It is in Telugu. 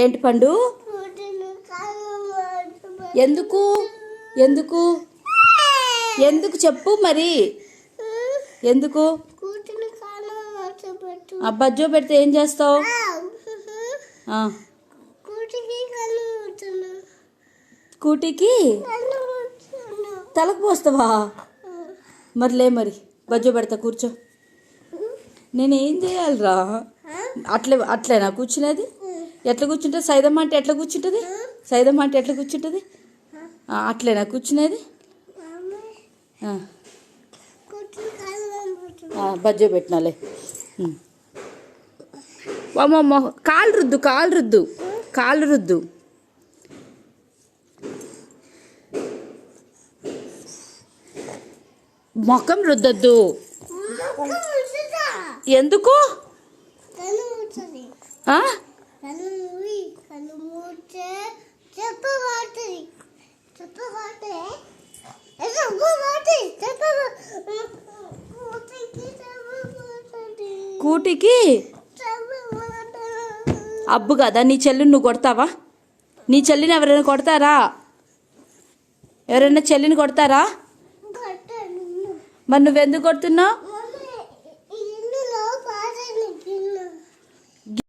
ఏంటి పండు? ఎందుకు ఎందుకు ఎందుకు చెప్పు మరి? ఎందుకు? బజ్జో పెడితే ఏం చేస్తావు? కూటికి తలకు పోస్తావా? మరి బజ్జో పెడతా, కూర్చో. నేనేం చేయాలిరా? అట్లేనా కూర్చునేది? ఎట్లా కూర్చుంటుంది సైదమ్మ అంటే? ఎట్లా కూర్చుంటుంది సైదమ్మ అంటే? ఎట్లా కూర్చుంటుంది? అట్లేనా కూర్చునేది? బజ్జో పెట్టినాలే. అమ్మమ్మ, కాలు రుద్దు. మొఖం రుద్దొద్దు. ఎందుకు? కూటికి అబ్బు కదా. నీ చెల్లిని నువ్వు కొడతావా? నీ చెల్లిని ఎవరైనా కొడతారా? ఎవరైనా చెల్లిని కొడతారా? మరి నువ్వెందుకు కొడుతున్నావు?